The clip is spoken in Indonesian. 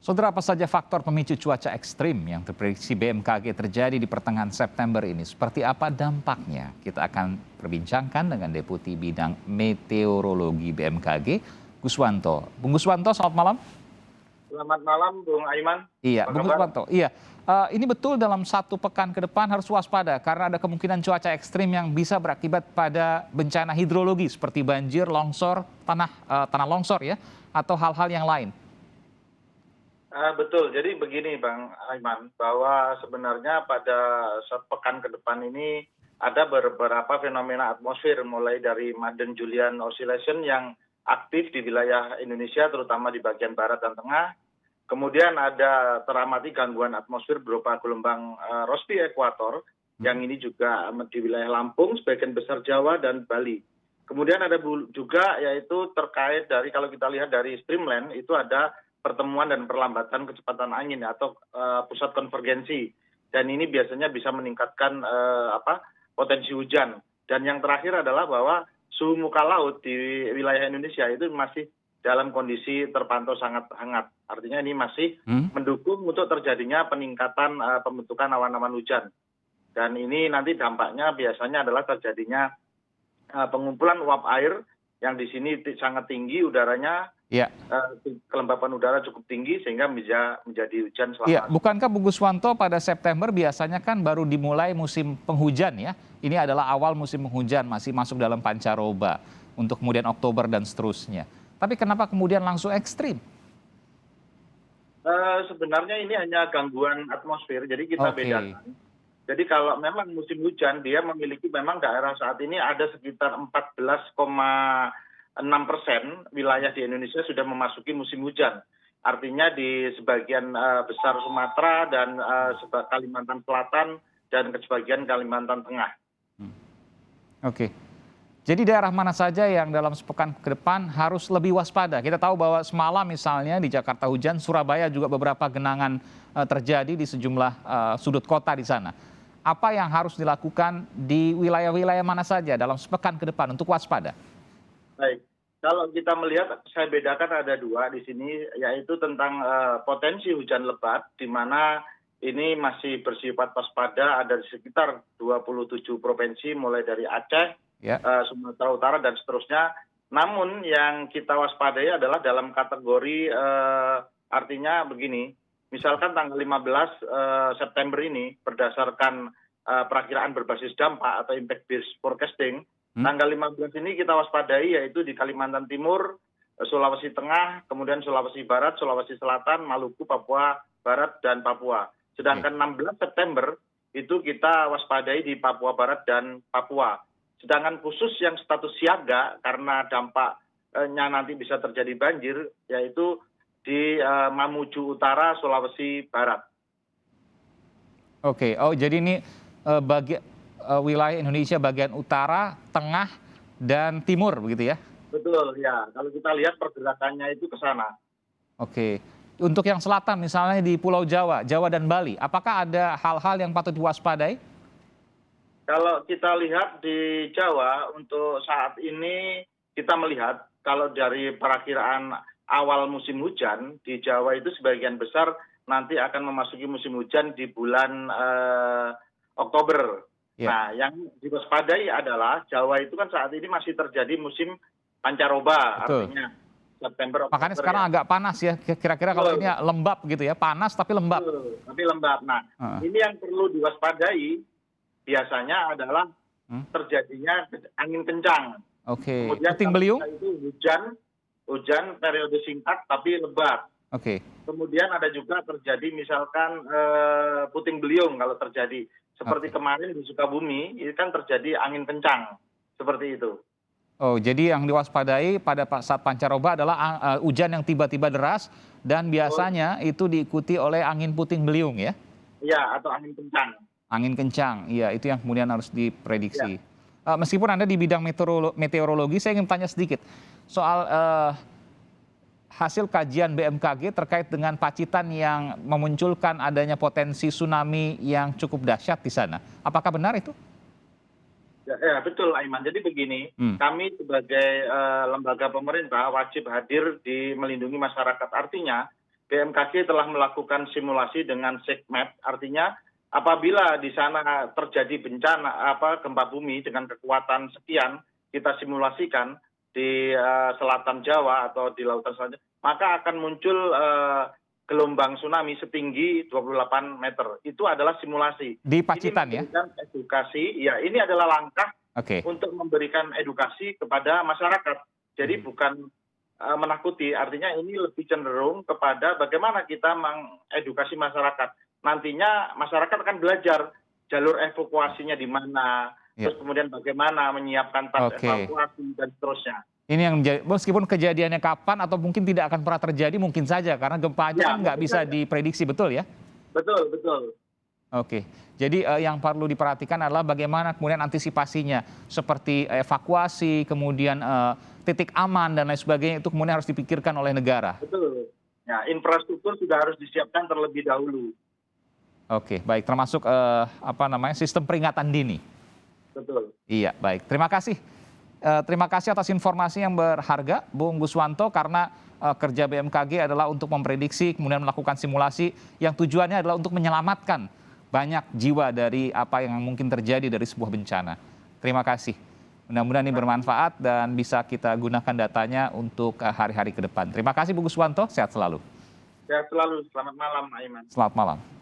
Saudara, apa saja faktor pemicu cuaca ekstrim yang terprediksi BMKG terjadi di pertengahan September ini? Seperti apa dampaknya? Kita akan perbincangkan dengan Deputi Bidang Meteorologi BMKG, Guswanto. Bung Guswanto, selamat malam. Selamat malam, Bung Aiman. Iya, Apa Bung kabar? Guswanto. Iya, ini betul dalam 1 pekan ke depan harus waspada karena ada kemungkinan cuaca ekstrim yang bisa berakibat pada bencana hidrologi seperti banjir, longsor, tanah longsor ya, atau hal-hal yang lain. Betul, jadi begini Bang Aiman, bahwa sebenarnya pada sepekan ke depan ini ada beberapa fenomena atmosfer mulai dari Madden-Julian Oscillation yang aktif di wilayah Indonesia, terutama di bagian barat dan tengah. Kemudian ada teramati gangguan atmosfer berupa gelombang Rossby ekuator, yang ini juga di wilayah Lampung, sebagian besar Jawa dan Bali. Kemudian ada juga yaitu terkait dari kalau kita lihat dari streamline itu ada pertemuan dan perlambatan kecepatan angin atau pusat konvergensi, dan ini biasanya bisa meningkatkan potensi hujan. Dan yang terakhir adalah bahwa suhu muka laut di wilayah Indonesia itu masih dalam kondisi terpantau sangat hangat. Artinya ini masih mendukung untuk terjadinya peningkatan pembentukan awan-awan hujan. Dan ini nanti dampaknya biasanya adalah terjadinya pengumpulan uap air yang di sini sangat tinggi udaranya. Iya. Kelembapan udara cukup tinggi sehingga bisa menjadi hujan selama. Iya, bukankah Bung Guswanto pada September biasanya kan baru dimulai musim penghujan ya? Ini adalah awal musim penghujan, masih masuk dalam pancaroba untuk kemudian Oktober dan seterusnya. Tapi kenapa kemudian langsung ekstrim? Sebenarnya ini hanya gangguan atmosfer, jadi kita Oke. bedakan. Jadi kalau memang musim hujan, dia memiliki memang daerah saat ini ada sekitar 14,6% wilayah di Indonesia sudah memasuki musim hujan. Artinya di sebagian besar Sumatera dan Kalimantan Selatan dan sebagian Kalimantan Tengah. Oke. Jadi daerah mana saja yang dalam sepekan ke depan harus lebih waspada? Kita tahu bahwa semalam misalnya di Jakarta hujan, Surabaya juga beberapa genangan terjadi di sejumlah sudut kota di sana. Apa yang harus dilakukan di wilayah-wilayah mana saja dalam sepekan ke depan untuk waspada? Baik, kalau kita melihat, saya bedakan ada dua di sini, yaitu tentang potensi hujan lebat, di mana ini masih bersifat waspada, ada di sekitar 27 provinsi, mulai dari Aceh, Sumatera Utara, dan seterusnya. Namun yang kita waspadai adalah dalam kategori, artinya begini, misalkan tanggal 15 September ini, berdasarkan perakiraan berbasis dampak atau impact-based forecasting, tanggal 15 ini kita waspadai yaitu di Kalimantan Timur, Sulawesi Tengah, kemudian Sulawesi Barat, Sulawesi Selatan, Maluku, Papua Barat, dan Papua. Sedangkan 16 September itu kita waspadai di Papua Barat dan Papua. Sedangkan khusus yang status siaga karena dampaknya nanti bisa terjadi banjir, yaitu di Mamuju Utara, Sulawesi Barat. Oke, jadi ini wilayah Indonesia bagian utara, tengah, dan timur begitu ya? Betul, ya. Kalau kita lihat pergerakannya itu ke sana. Oke. Untuk yang selatan misalnya di Pulau Jawa, Jawa dan Bali, apakah ada hal-hal yang patut diwaspadai? Kalau kita lihat di Jawa untuk saat ini kita melihat kalau dari perakiraan awal musim hujan di Jawa itu sebagian besar nanti akan memasuki musim hujan di bulan Oktober. Nah, yang diwaspadai adalah Jawa itu kan saat ini masih terjadi musim pancaroba, artinya September, Oktober. Makanya sekarang agak panas ya, kira-kira kalau ini lembab gitu ya, panas tapi lembab. Tapi lembab. Nah, ini yang perlu diwaspadai biasanya adalah terjadinya angin kencang. Oke. Kemudian Puting beliung? Itu hujan periode singkat tapi lebat. Oke. Kemudian ada juga terjadi misalkan puting beliung kalau terjadi. Seperti kemarin di Sukabumi, itu kan terjadi angin kencang. Seperti itu. Oh, jadi yang diwaspadai pada saat pancaroba adalah hujan yang tiba-tiba deras dan biasanya itu diikuti oleh angin puting beliung ya? Iya, atau angin kencang. Angin kencang, iya itu yang kemudian harus diprediksi. Meskipun Anda di bidang meteorologi, saya ingin tanya sedikit soal hasil kajian BMKG terkait dengan Pacitan yang memunculkan adanya potensi tsunami yang cukup dahsyat di sana. Apakah benar itu? Ya, betul Aiman. Jadi begini, kami sebagai lembaga pemerintah wajib hadir di melindungi masyarakat. Artinya BMKG telah melakukan simulasi dengan SeisMap, artinya apabila di sana terjadi bencana gempa bumi dengan kekuatan sekian, kita simulasikan di selatan Jawa atau di lautan selatan, maka akan muncul gelombang tsunami setinggi 28 meter. Itu adalah simulasi. Di Pacitan ini ya? memberikan edukasi, ya ini adalah langkah untuk memberikan edukasi kepada masyarakat. Jadi bukan menakuti, artinya ini lebih cenderung kepada bagaimana kita mengedukasi masyarakat. Nantinya masyarakat akan belajar jalur evakuasinya di mana, terus kemudian bagaimana menyiapkan tas evakuasi dan seterusnya. Ini yang meskipun kejadiannya kapan atau mungkin tidak akan pernah terjadi, mungkin saja karena gempa aja kan nggak bisa diprediksi, betul ya? Betul, betul. Oke, jadi yang perlu diperhatikan adalah bagaimana kemudian antisipasinya, seperti evakuasi, kemudian titik aman dan lain sebagainya, itu kemudian harus dipikirkan oleh negara. Betul. Ya, infrastruktur sudah harus disiapkan terlebih dahulu. Oke, baik, termasuk sistem peringatan dini. Betul. Iya, baik. Terima kasih. Terima kasih atas informasi yang berharga, Bung Guswanto, karena kerja BMKG adalah untuk memprediksi, kemudian melakukan simulasi yang tujuannya adalah untuk menyelamatkan banyak jiwa dari apa yang mungkin terjadi dari sebuah bencana. Terima kasih. Mudah-mudahan ini bermanfaat dan bisa kita gunakan datanya untuk hari-hari ke depan. Terima kasih Bung Guswanto, sehat selalu. Sehat selalu, selamat malam Aiman. Selamat malam.